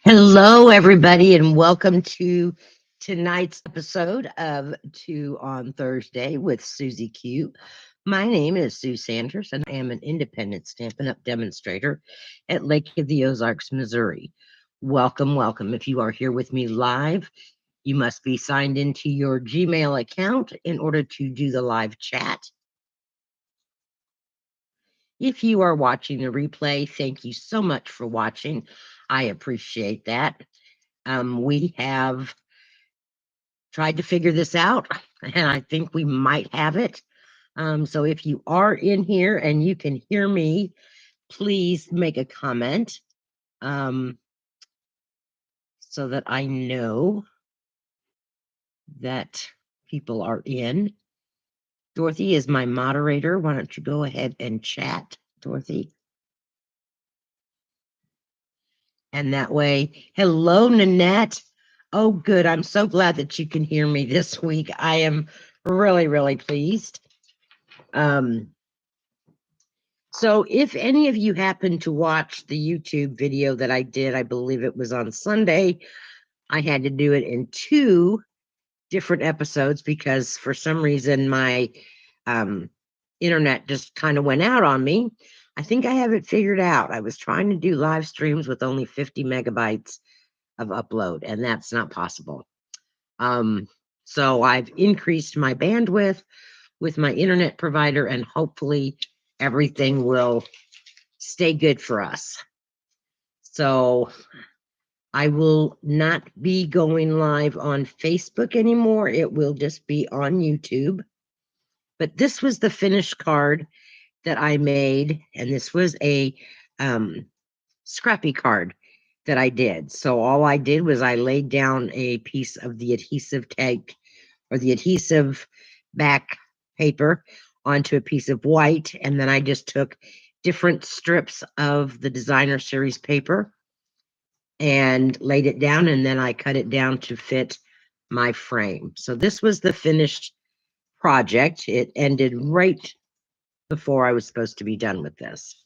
Hello, everybody, and welcome to tonight's episode of Two on Thursday with Susie Q. My name is Sue Sanders, and I am an independent Stampin' Up! Demonstrator at Lake of the Ozarks, Missouri. Welcome, welcome. If you are here with me live, you must be signed into your Gmail account in order to do the live chat. If you are watching the replay, thank you so much for watching. I appreciate that. We have tried to figure this out, and I think we might have it. So if you are in here and you can hear me, please make a comment so that I know that people are in. Dorothy is my moderator. Why don't you go ahead and chat, Dorothy? And that way, hello, Nanette. Oh, good. I'm so glad that you can hear me this week. I am really, really pleased. So if any of you happen to watch the YouTube video that I did, I believe it was on Sunday, I had to do it in two different episodes because for some reason my internet just kind of went out on me. I think I have it figured out. I was trying to do live streams with only 50 megabytes of upload, and that's not possible. So I've increased my bandwidth with my internet provider, and hopefully everything will stay good for us. So I will not be going live on Facebook anymore. It will just be on YouTube. But this was the finished card that I made, and this was a scrappy card that I did. So all I did was I laid down a piece of the adhesive tape or the adhesive back paper onto a piece of white, and then I just took different strips of the designer series paper and laid it down, and then I cut it down to fit my frame. So this was the finished project. It ended right before I was supposed to be done with this.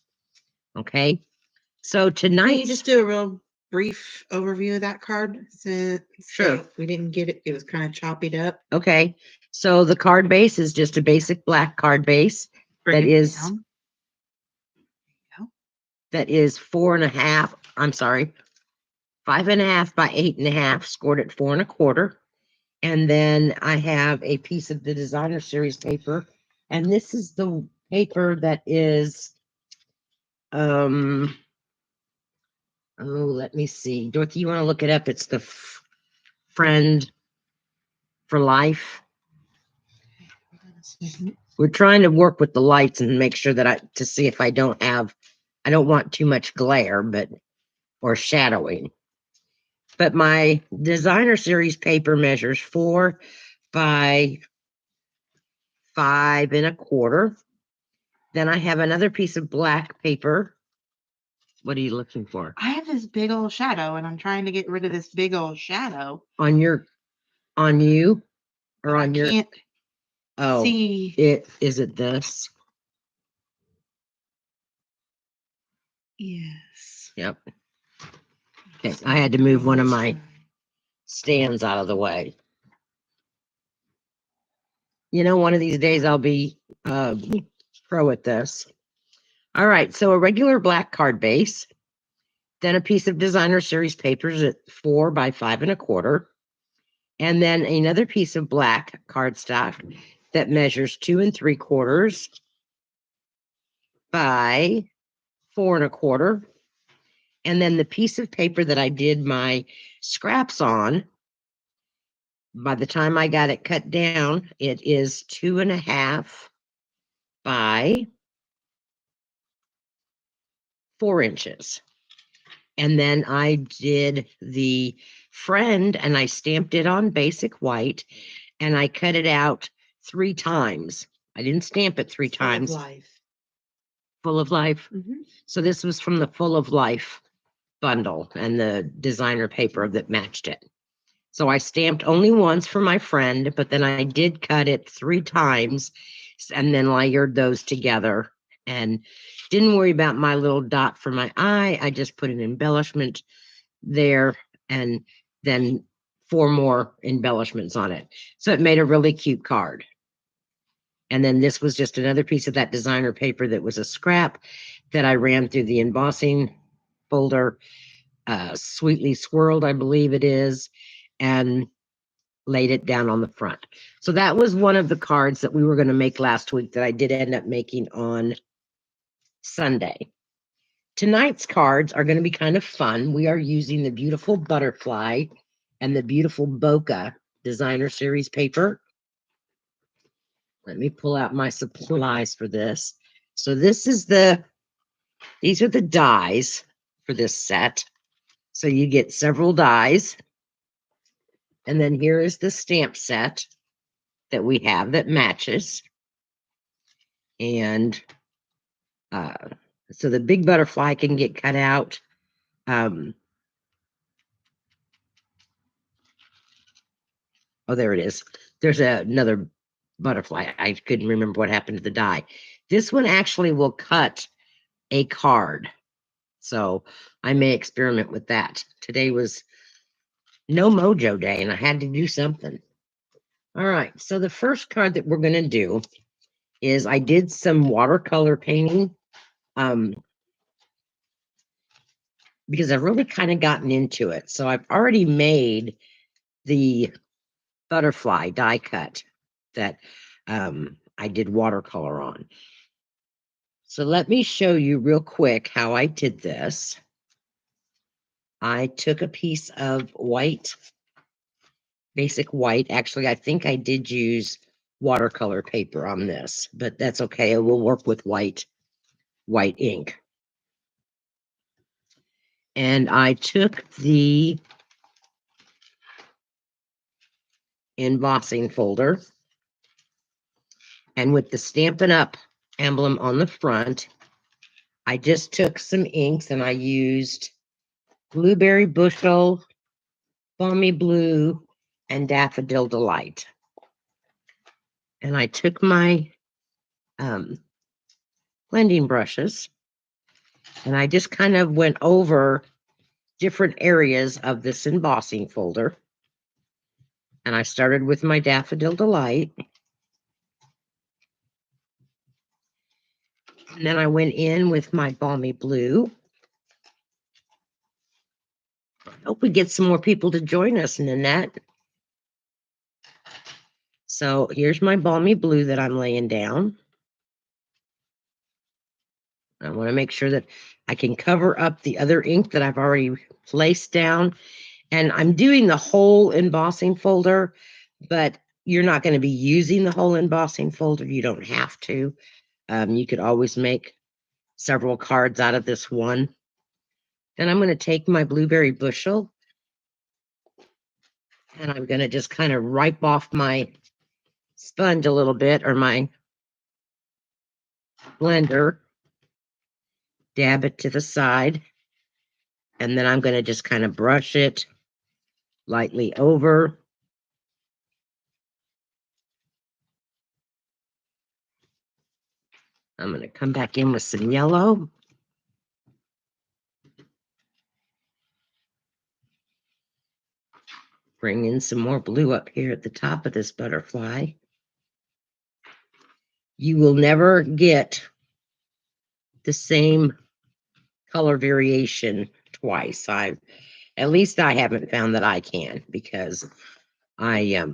Okay, so tonight, Can you just do a real brief overview of that card? Sure. We didn't get it. It was kind of choppied up. Okay, so the card base is just a basic black card base Bring that it is down. that is 4.5. I'm sorry, 5.5 by 8.5, scored at 4.25. And then I have a piece of the designer series paper, and this is the paper that is oh, let me see, Dorothy, you want to look it up? It's the Friend for Life. We're trying to work with the lights and make sure that to see if I don't want too much glare, or shadowing. But my designer series paper measures 4 by 5.25. Then I have another piece of black paper. What are you looking for? I have this big old shadow, and I'm trying to get rid of this big old shadow. On you or on your? I can't see. Is it this? Yes. Yep. Okay, I had to move one of my stands out of the way. You know, one of these days I'll be pro at this. All right, so a regular black card base, then a piece of designer series papers at 4 by 5.25, and then another piece of black cardstock that measures 2.75 by 4.25. And then the piece of paper that I did my scraps on, by the time I got it cut down, it is 2.5 by 4 inches. And then I did the friend and I stamped it on basic white and I cut it out 3 times. I didn't stamp it 3 times. Full of Life. Mm-hmm. So this was from the Full of Life bundle and the designer paper that matched it. So I stamped only once for my friend, but then I did cut it 3 times and then layered those together and didn't worry about my little dot for my eye. I just put an embellishment there, and then 4 more embellishments on it. So it made a really cute card. And then this was just another piece of that designer paper that was a scrap that I ran through the embossing folder, sweetly swirled, I believe it is, and laid it down on the front. So that was one of the cards that we were going to make last week that I did end up making on Sunday. Tonight's cards are going to be kind of fun. We are using the beautiful butterfly and the beautiful bokeh designer series paper. Let me pull out my supplies for this. So these are the dies for this set. So you get several dies. And then here is the stamp set that we have that matches. And so the big butterfly can get cut out. Oh, there it is. There's another butterfly. I couldn't remember what happened to the die. This one actually will cut a card. So I may experiment with that. Today was no mojo day and I had to do something. All right. So the first card that we're going to do is I did some watercolor painting. Because I've really kind of gotten into it. So I've already made the butterfly die cut that I did watercolor on. So let me show you real quick how I did this. I took a piece of white, basic white. Actually, I think I did use watercolor paper on this, but that's okay. It will work with white ink. And I took the embossing folder, and with the Stampin' Up! Emblem on the front, I just took some inks and I used Blueberry Bushel, Balmy Blue, and Daffodil Delight. And I took my blending brushes and I just kind of went over different areas of this embossing folder. And I started with my Daffodil Delight. And then I went in with my Balmy Blue. I hope we get some more people to join us, Nanette. So here's my Balmy Blue that I'm laying down. I want to make sure that I can cover up the other ink that I've already placed down. And I'm doing the whole embossing folder, but you're not going to be using the whole embossing folder. You don't have to. You could always make several cards out of this one. Then I'm going to take my Blueberry Bushel and I'm going to just kind of wipe off my sponge a little bit, or my blender, dab it to the side, and then I'm going to just kind of brush it lightly over. I'm going to come back in with some yellow. Bring in some more blue up here at the top of this butterfly. You will never get the same color variation twice. At least I haven't found that I can, because I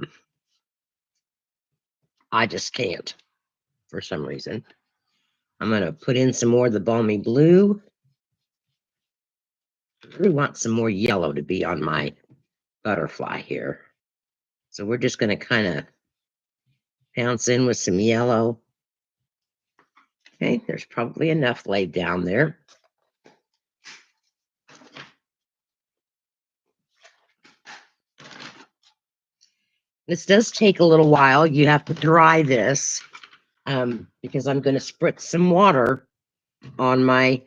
just can't for some reason. I'm going to put in some more of the Balmy Blue. I really want some more yellow to be on my butterfly here. So we're just going to kind of pounce in with some yellow. Okay, there's probably enough laid down there. This does take a little while. You have to dry this because I'm going to spritz some water on my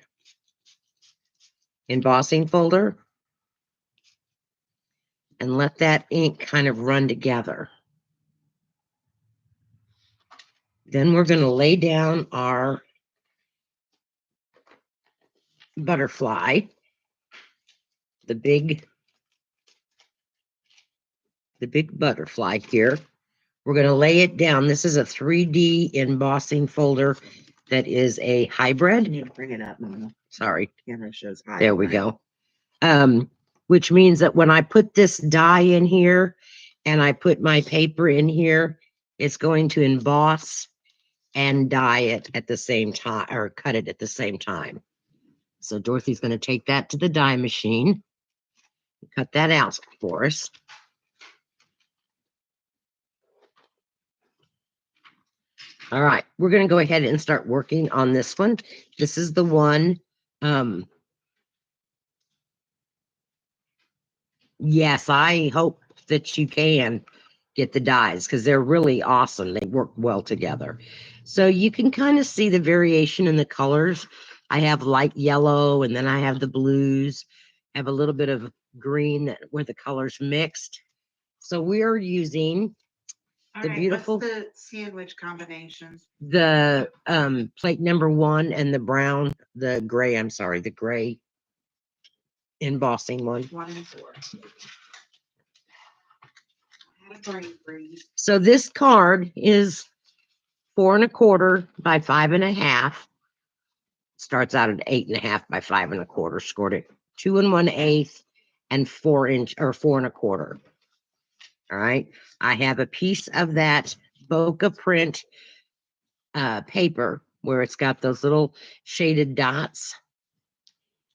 embossing folder and let that ink kind of run together. Then we're going to lay down our butterfly. the big butterfly here. We're going to lay it down. This is a 3D embossing folder that is a hybrid. You need to bring it up, Mama. Sorry. Camera shows high. There we go. Which means that when I put this die in here and I put my paper in here, it's going to emboss and die it at the same time, or cut it at the same time. So Dorothy's going to take that to the die machine, cut that out for us. All right, we're going to go ahead and start working on this one. This is the one. Yes, I hope that you can get the dies because they're really awesome. They work well together. So you can kind of see the variation in the colors. I have light yellow and then I have the blues. I have a little bit of green where the colors mixed. So we are using All the right, beautiful, what's the sandwich combinations? the plate number 1 and the brown, the gray, I'm sorry, the gray embossing one. 1 and 4. I had a brain freeze. So this card is 4 1/4 by 5 1/2. Starts out at 8 1/2 by 5 1/4. Scored it 2 1/8 and 4 inch or 4 1/4. All right. I have a piece of that bokeh print paper where it's got those little shaded dots,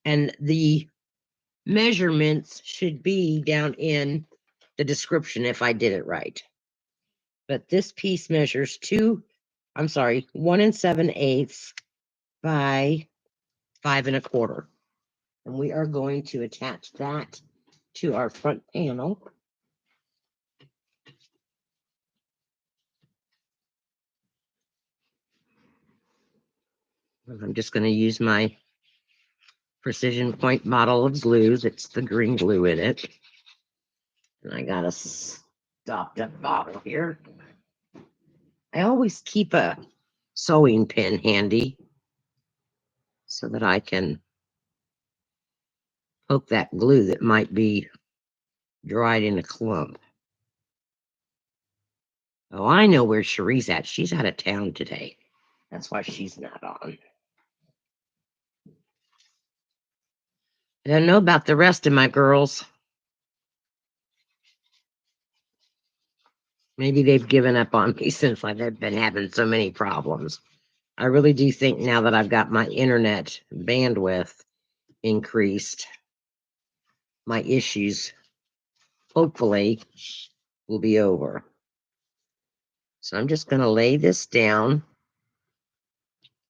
and the measurements should be down in the description if I did it right. But this piece measures 1 7/8 by 5 1/4. And we are going to attach that to our front panel. I'm just going to use my Precision Point bottle of glue. It's the green glue in it. And I got a stopped up bottle here. I always keep a sewing pin handy so that I can poke that glue that might be dried in a clump. Oh, I know where Cherie's at. She's out of town today. That's why she's not on. I don't know about the rest of my girls. Maybe they've given up on me since I've been having so many problems. I really do think now that I've got my internet bandwidth increased, my issues hopefully will be over. So I'm just going to lay this down,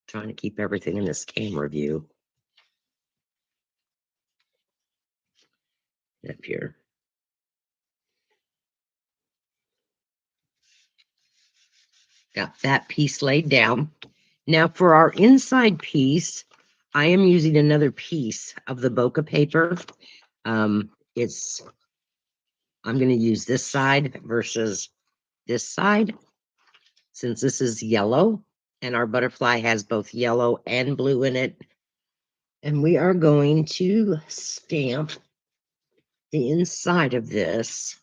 trying to keep everything in this camera view. Up here. Got that piece laid down. Now for our inside piece, I am using another piece of the bokeh paper. I'm going to use this side versus this side, since this is yellow and our butterfly has both yellow and blue in it. And we are going to stamp the inside of this.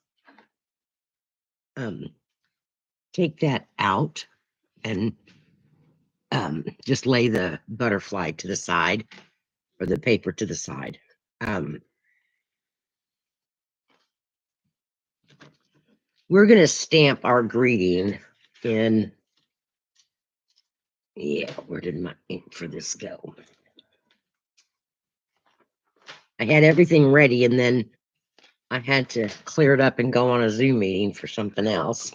Take that out and just lay the butterfly to the side, or the paper to the side. We're going to stamp our greeting in, where did my ink for this go? I had everything ready and then I had to clear it up and go on a Zoom meeting for something else.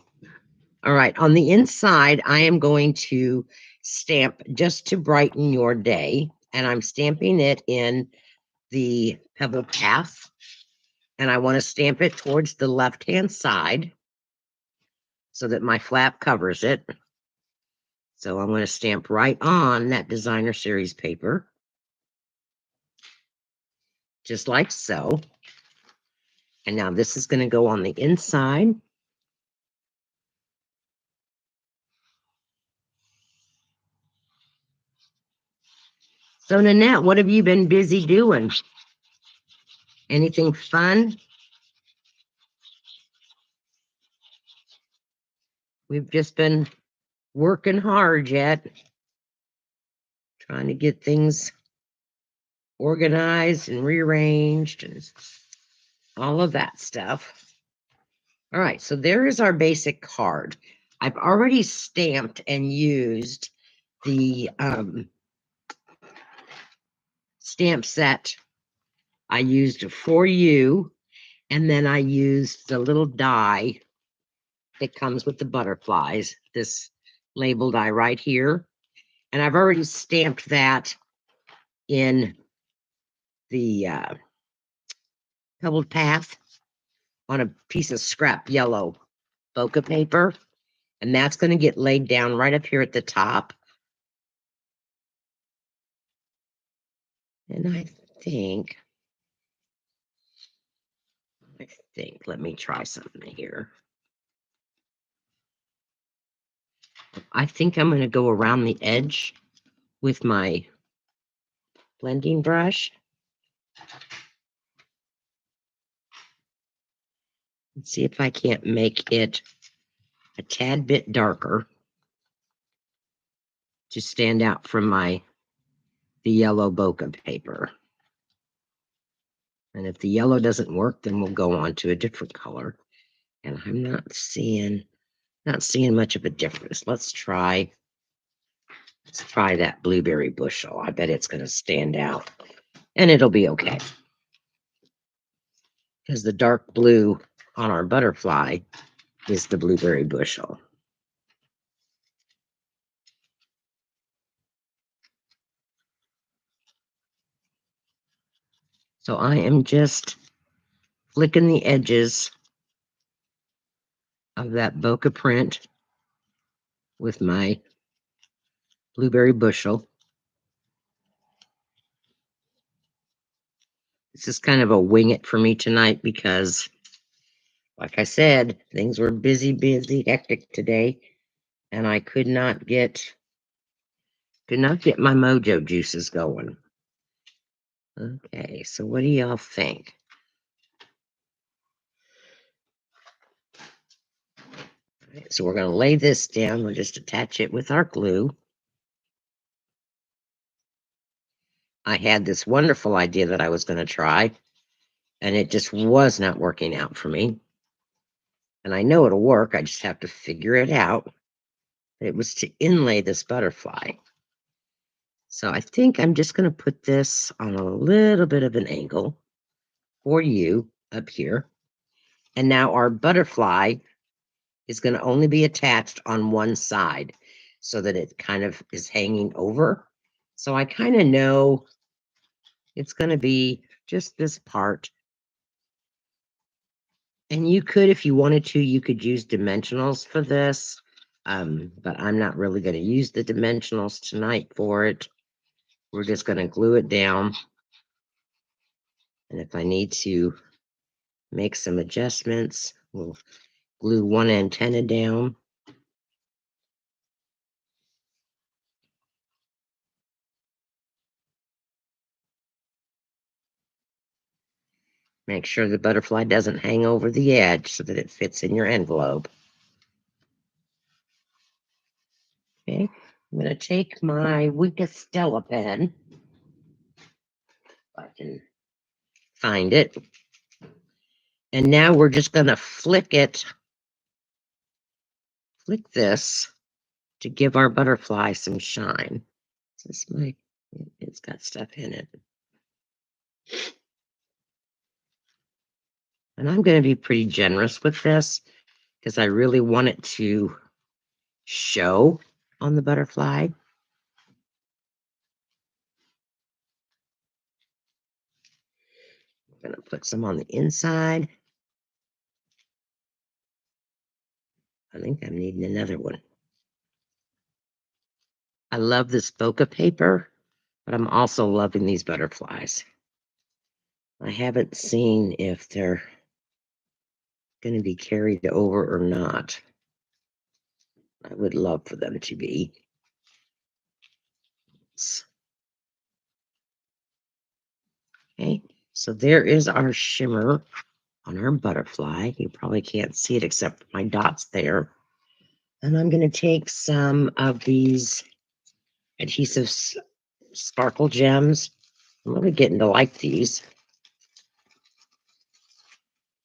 All right, on the inside, I am going to stamp just to brighten your day, and I'm stamping it in the Pebble Path, and I want to stamp it towards the left-hand side so that my flap covers it. So I'm going to stamp right on that Designer Series paper, just like so. And now this is going to go on the inside. So Nanette, what have you been busy doing? Anything fun? We've just been working hard yet, trying to get things organized and rearranged and all of that stuff. All right, so there is our basic card. I've already stamped and used the stamp set I used for you, and then I used the little die that comes with the butterflies, this label die right here. And I've already stamped that in the pebbled path on a piece of scrap yellow bokeh paper. And that's going to get laid down right up here at the top. And I think, let me try something here. I think I'm going to go around the edge with my blending brush. Let's see if I can't make it a tad bit darker to stand out from the yellow bokeh paper. And if the yellow doesn't work, then we'll go on to a different color. And I'm not seeing much of a difference. Let's try that blueberry bushel. I bet it's going to stand out, and it'll be okay. Because the dark blue on our butterfly is the blueberry bushel. So I am just flicking the edges of that bokeh print with my blueberry bushel. This is kind of a wing it for me tonight because, like I said, things were busy, hectic today, and I could not get my mojo juices going. Okay, so what do y'all think? Right, so we're going to lay this down. We'll just attach it with our glue. I had this wonderful idea that I was going to try, and it just was not working out for me. And I know it'll work. I just have to figure it out. It was to inlay this butterfly. So I think I'm just going to put this on a little bit of an angle for you up here. And now our butterfly is going to only be attached on one side so that it kind of is hanging over. So I kind of know it's going to be just this part. And you could, if you wanted to, you could use dimensionals for this. But I'm not really going to use the dimensionals tonight for it. We're just going to glue it down. And if I need to make some adjustments, we'll glue one antenna down. Make sure the butterfly doesn't hang over the edge so that it fits in your envelope. Okay, I'm going to take my Weka Stella pen, if I can find it. And now we're just going to flick this to give our butterfly some shine. It's got stuff in it. And I'm going to be pretty generous with this because I really want it to show on the butterfly. I'm going to put some on the inside. I think I'm needing another one. I love this bokeh paper, but I'm also loving these butterflies. I haven't seen if they're going to be carried over or not. I would love for them to be. Okay, So there is our shimmer on our butterfly. You probably can't see it except for my dots there. And I'm going to take some of these adhesive sparkle gems. I'm really getting to like these.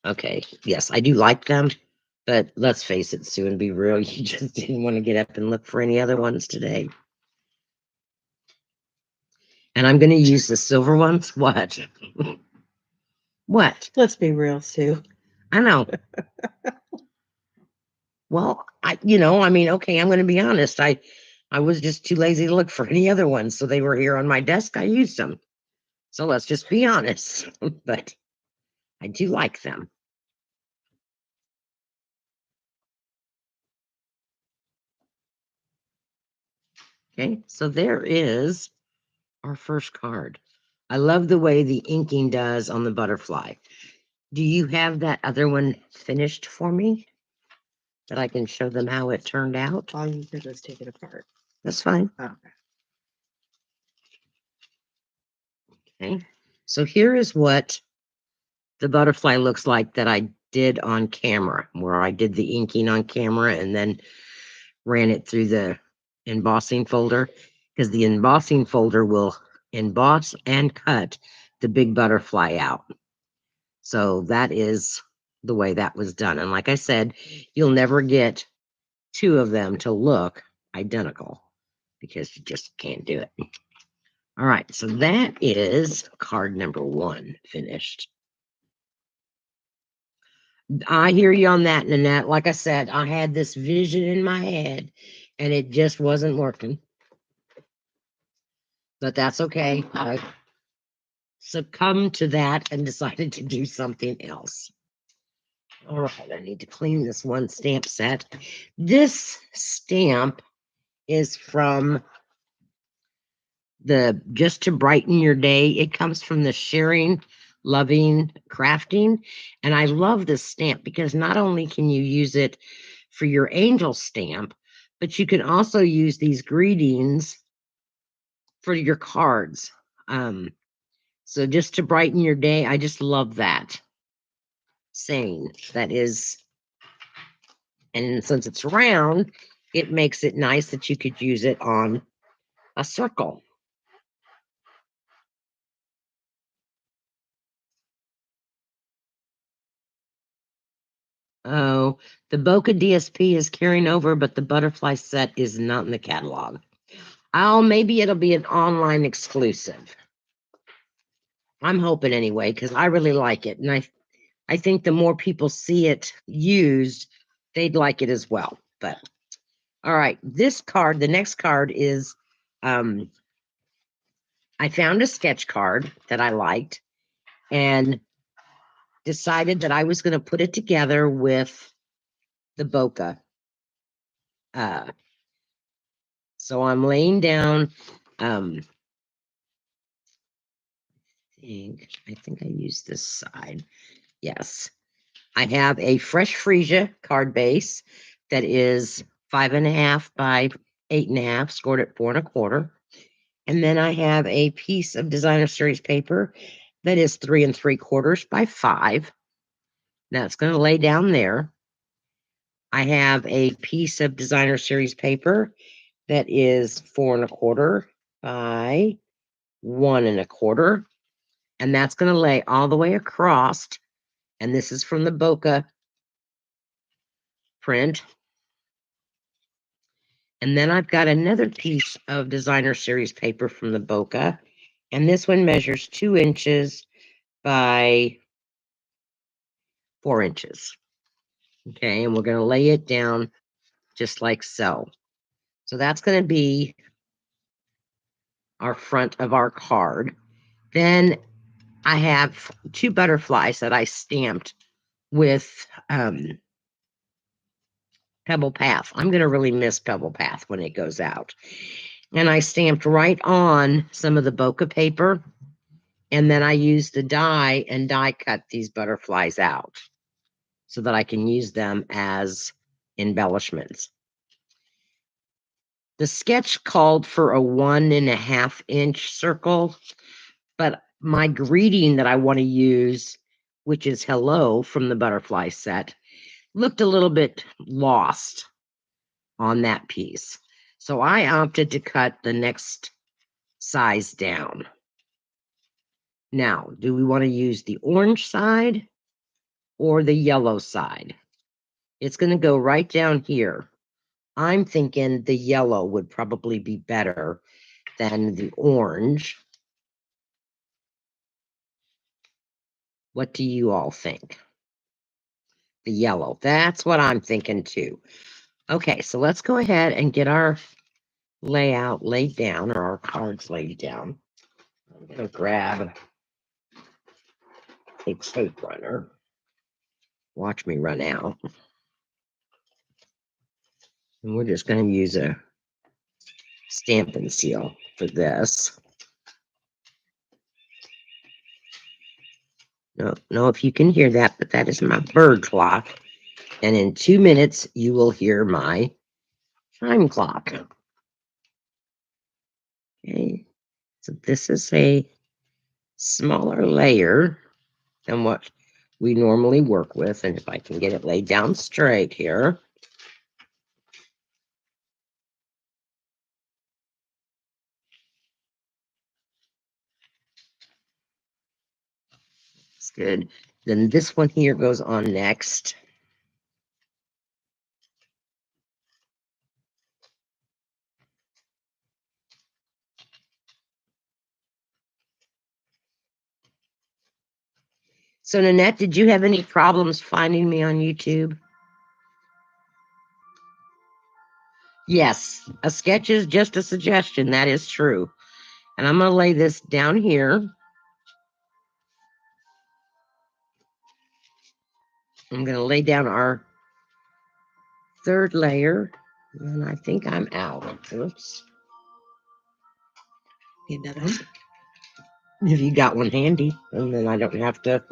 Okay, yes, I do like them, but let's face it, Sue, and be real, you just didn't want to get up and look for any other ones today. And I'm going to use the silver ones. What? What? Let's be real, Sue. I know. Well, I mean, okay, I'm going to be honest. I was just too lazy to look for any other ones, so they were here on my desk. I used them. So let's just be honest. But I do like them. Okay, so there is our first card. I love the way the inking does on the butterfly. Do you have that other one finished for me? That I can show them how it turned out? All you did was take it apart. That's fine. Oh, Okay. So here is what the butterfly looks like that I did on camera, where I did the inking on camera and then ran it through the embossing folder, because the embossing folder will emboss and cut the big butterfly out. So that is the way that was done. And like I said, you'll never get two of them to look identical because you just can't do it. All right, so that is card number 1 finished. I hear you on that, Nanette. Like I said, I had this vision in my head and it just wasn't working. But that's okay. I succumbed to that and decided to do something else. All right, I need to clean this one stamp set. This stamp is from the Just to Brighten Your Day. It comes from the Sharing, Loving, Crafting. And I love this stamp because not only can you use it for your angel stamp, but you can also use these greetings for your cards. So just to brighten your day, I just love that saying. That is, and since it's round, it makes it nice that you could use it on a circle. Oh, the Bokeh DSP is carrying over, but the butterfly set is not in the catalog. Oh, maybe it'll be an online exclusive. I'm hoping anyway, because I really like it. And I think the more people see it used, they'd like it as well. But all right, this card, the next card is I found a sketch card that I liked and decided that I was going to put it together with the bokeh. So I'm laying down. I think I used this side. Yes, I have a fresh freesia card base that is 5.5 by 8.5, scored at 4.25. And then I have a piece of designer series paper that is 3.75 by 5. That's going to lay down there. I have a piece of designer series paper that is 4.25 by 1.25. And that's going to lay all the way across. And this is from the Bokeh print. And then I've got another piece of designer series paper from the Bokeh. And this one measures 2 inches by 4 inches. Okay, and we're going to lay it down just like so. So that's going to be our front of our card. Then I have 2 butterflies that I stamped with Pebble Path. I'm going to really miss Pebble Path when it goes out. And I stamped right on some of the bokeh paper. And then I used the die and die cut these butterflies out so that I can use them as embellishments. The sketch called for a 1.5 inch circle, but my greeting that I want to use, which is hello from the butterfly set, looked a little bit lost on that piece. So I opted to cut the next size down. Now, do we want to use the orange side or the yellow side? It's going to go right down here. I'm thinking the yellow would probably be better than the orange. What do you all think? The yellow. That's what I'm thinking too. Okay, so let's go ahead and get our layout laid down, or our cards laid down. I'm going to grab a tape runner. Watch me run out. And we're just going to use a stamp and seal for this. No, know if you can hear that, but that is my bird clock. And in 2 minutes, you will hear my time clock. Okay, so this is a smaller layer than what we normally work with. And if I can get it laid down straight here. It's good. Then this one here goes on next. So, Nanette, did you have any problems finding me on YouTube? Yes, a sketch is just a suggestion. That is true. And I'm going to lay this down here. I'm going to lay down our third layer. And I think I'm out. Oops. Get that out. If you got one handy, and then I don't have to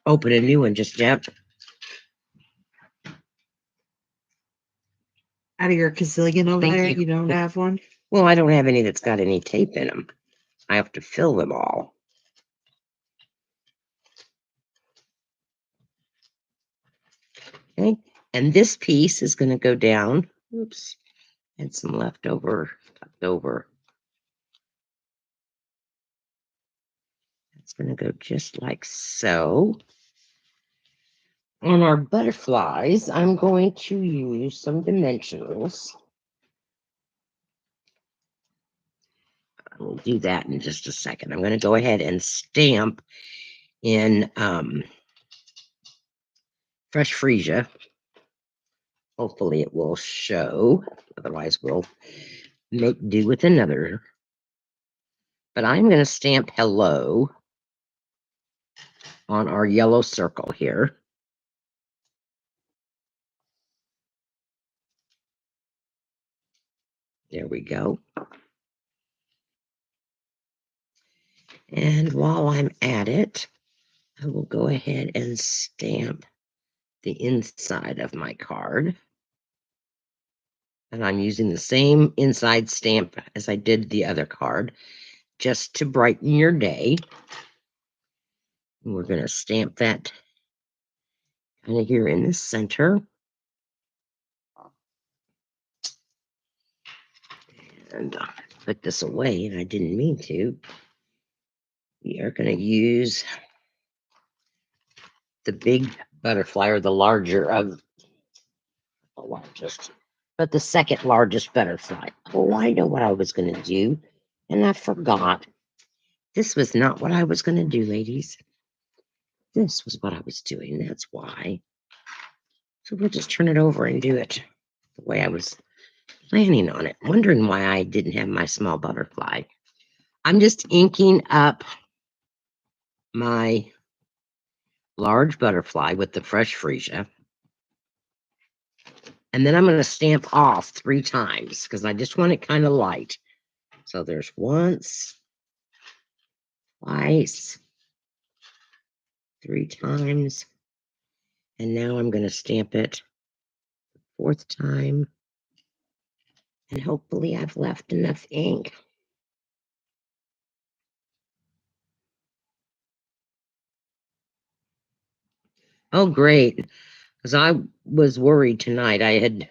open a new one just yet. Out of your gazillion over Thank there, you. you don't have one? Well, I don't have any that's got any tape in them. I have to fill them all. Okay, and this piece is going to go down. Oops, and some left over. It's going to go just like so. On our butterflies, I'm going to use some dimensionals. We'll do that in just a second. I'm going to go ahead and stamp in fresh freesia. Hopefully it will show. Otherwise, we'll make do with another. But I'm going to stamp hello on our yellow circle here. There we go. And while I'm at it, I will go ahead and stamp the inside of my card. And I'm using the same inside stamp as I did the other card, just to brighten your day. And we're going to stamp that kind of here in the center. And put this away, and I didn't mean to. We are going to use the big butterfly, or the larger of the largest, but the second largest butterfly. Oh, I know what I was going to do, and I forgot. This was not what I was going to do, ladies. This was what I was doing. That's why. So we'll just turn it over and do it the way I was planning on it. Wondering why I didn't have my small butterfly. I'm just inking up my large butterfly with the fresh freesia. And then I'm going to stamp off 3 times because I just want it kind of light. So there's once, twice, 3 times. And now I'm going to stamp it 4th time. And hopefully I've left enough ink. Oh, great. Because I was worried tonight. I had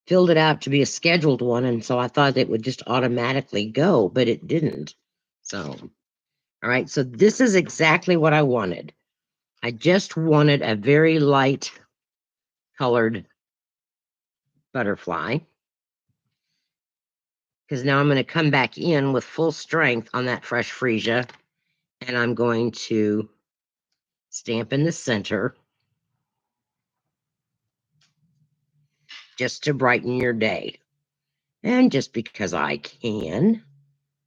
filled it out to be a scheduled one, and so I thought it would just automatically go, but it didn't. So, all right. So this is exactly what I wanted. I just wanted a very light colored butterfly. Because now I'm going to come back in with full strength on that fresh freesia, and I'm going to stamp in the center just to brighten your day. And just because I can,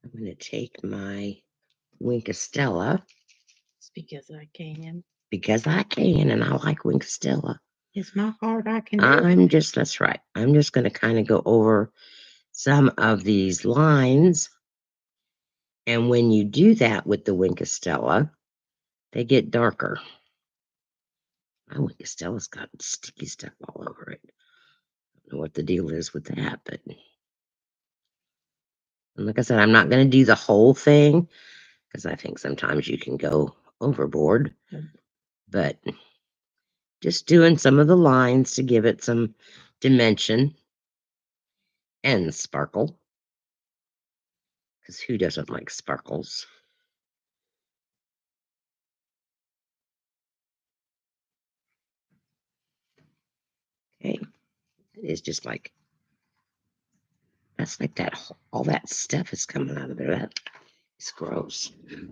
I'm going to take my Winkostella. It's because I can. Because I can, and I like Winkostella. It's my heart. I can do it. That's right. I'm just going to kind of go over some of these lines. And when you do that with the Winkostella, they get darker. My Winkostella's got sticky stuff all over it. I don't know what the deal is with that, but and like I said, I'm not going to do the whole thing because I think sometimes you can go overboard. But just doing some of the lines to give it some dimension and sparkle. Because who doesn't like sparkles? Okay, it is just like that's like that. All that stuff is coming out of there. That is gross. I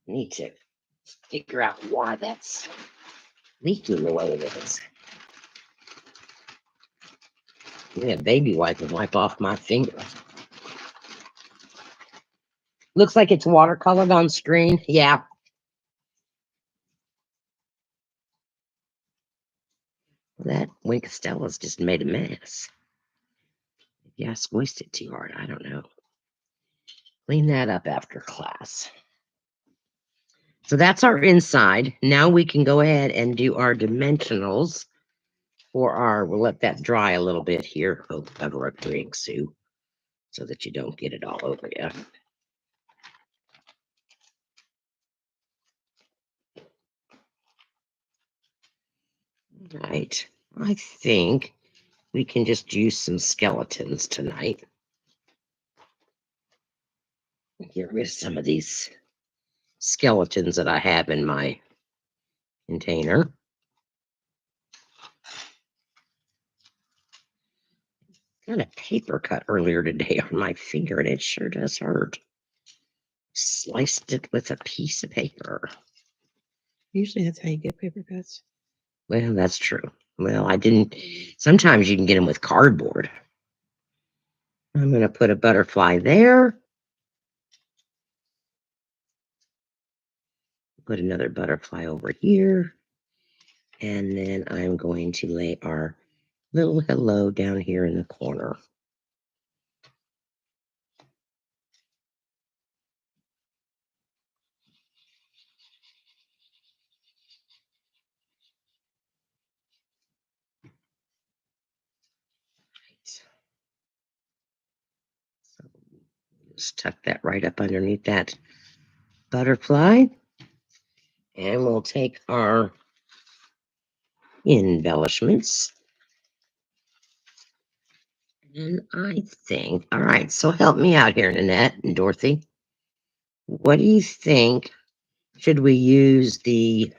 need to figure out why that's leaking the way it is. Yeah, baby wipe and wipe off my finger. Looks like it's watercolored on screen. Yeah. That Winkostella's just made a mess. Yeah, I squeezed it too hard. I don't know. Clean that up after class. So that's our inside. Now we can go ahead and do our dimensionals for our, we'll let that dry a little bit here. Oh, cover up drink, Sue, so that you don't get it all over you. Right. I think we can just use some skeletons tonight. Get rid of some of these skeletons that I have in my container. Got a paper cut earlier today on my finger, and it sure does hurt. Sliced it with a piece of paper. Usually that's how you get paper cuts. Well, that's true. Well, I didn't. Sometimes you can get them with cardboard. I'm going to put a butterfly there. Put another butterfly over here. And then I'm going to lay our little hello down here in the corner. So just tuck that right up underneath that butterfly. And we'll take our embellishments. And I think, all right, so help me out here, Nanette and Dorothy. What do you think? Should we use the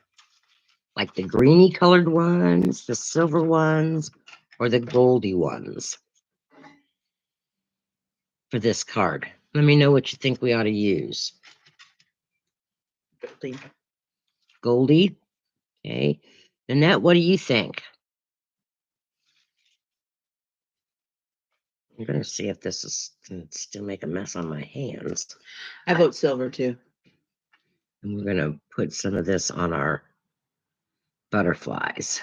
like the greeny colored ones, the silver ones, or the goldy ones for this card? Let me know what you think we ought to use. Goldie. Okay. Nanette, what do you think? I'm going to see if this is can still make a mess on my hands. I vote silver too. And we're going to put some of this on our butterflies.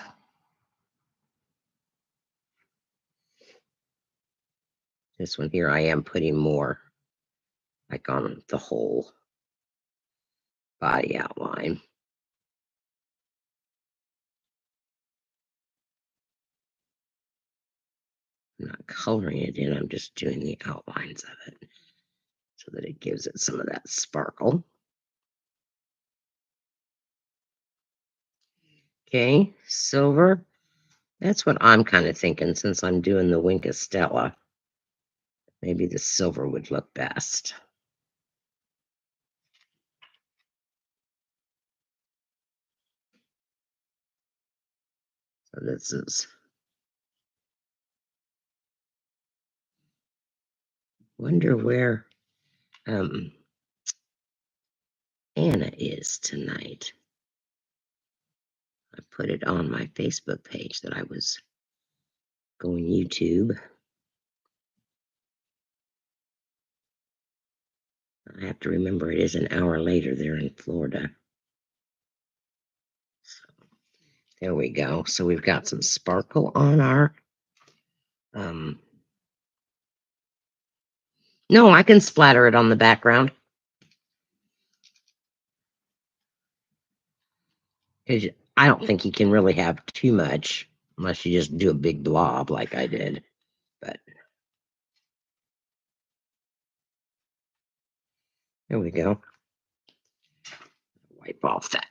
This one here, I am putting more like on the whole body outline. I'm not coloring it in, I'm just doing the outlines of it so that it gives it some of that sparkle. Okay, silver. That's what I'm kind of thinking since I'm doing the Wink of Stella. Maybe the silver would look best. So this is, wonder where Anna is tonight. I put it on my Facebook page that I was going YouTube. I have to remember it is an hour later there in Florida. So, there we go. So we've got some sparkle on our no, I can splatter it on the background. Because I don't think you can really have too much unless you just do a big blob like I did. But there we go. Wipe off that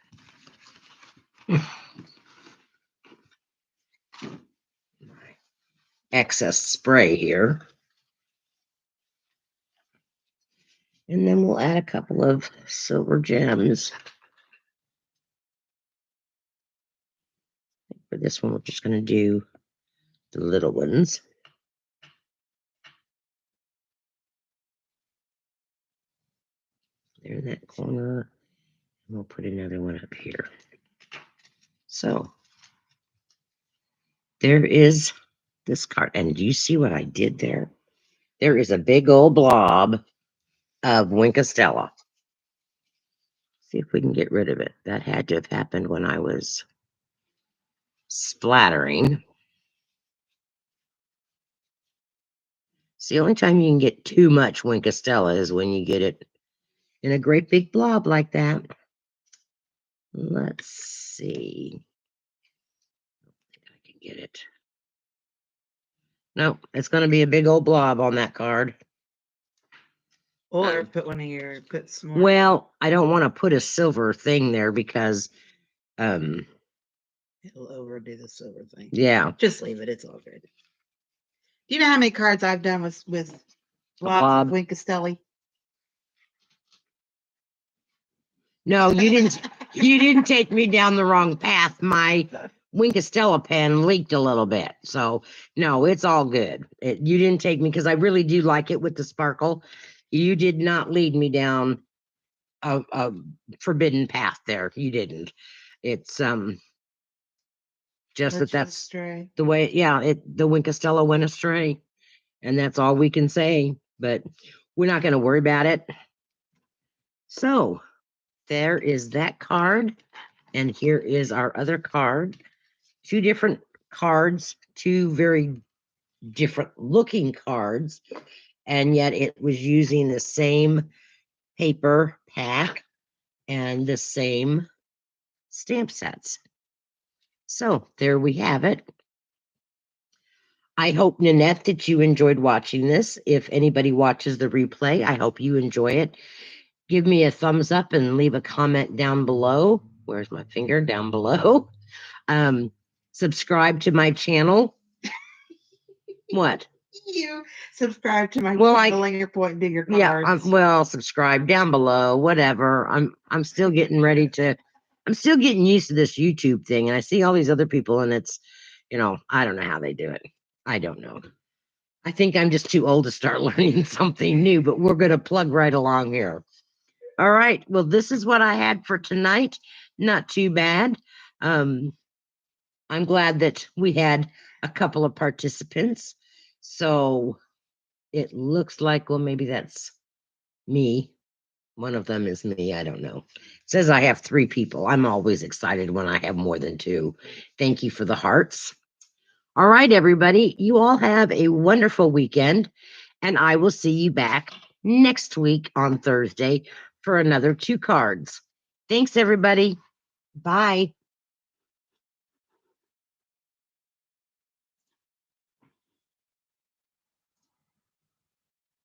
excess spray here. And then we'll add a couple of silver gems. For this one, we're just going to do the little ones. There in that corner. And we'll put another one up here. So there is this card. And do you see what I did there? There is a big old blob of Wink of Stella. See if we can get rid of it. That had to have happened when I was splattering. It's the only time you can get too much Wink of Stella is when you get it in a great big blob like that. Let's see. I think I can get it. No, it's going to be a big old blob on that card. Or put some more. Well, I don't want to put a silver thing there because it'll overdo the silver thing. Yeah. Just leave it. It's all good. Do you know how many cards I've done with blobs of Wink of Stella? No, you didn't. You didn't take me down the wrong path. My Wink of Stella pen leaked a little bit, so no, it's all good. You didn't take me because I really do like it with the sparkle. You did not lead me down a forbidden path there. You didn't. It's just that's astray. The way. Yeah, the Wink of Stella went astray, and that's all we can say. But we're not going to worry about it. So there is that card. And here is our other card. Two different cards, two very different looking cards. And yet it was using the same paper pack and the same stamp sets. So there we have it. I hope, Nanette, that you enjoyed watching this. If anybody watches the replay, I hope you enjoy it. Give me a thumbs up and leave a comment down below. Where's my finger? Down below. Subscribe to my channel. What? You subscribe to my channel and your point do your cards. Yeah, subscribe down below, whatever. I'm still getting ready to, I'm still getting used to this YouTube thing, and I see all these other people, and it's, I don't know how they do it. I don't know. I think I'm just too old to start learning something new, but we're going to plug right along here. All right. Well, this is what I had for tonight. Not too bad. I'm glad that we had a couple of participants. So it looks like, well, maybe that's me. One of them is me. I don't know. It says I have 3 people. I'm always excited when I have more than 2. Thank you for the hearts. All right, everybody. You all have a wonderful weekend, and I will see you back next week on Thursday for another 2 cards. Thanks, everybody. Bye.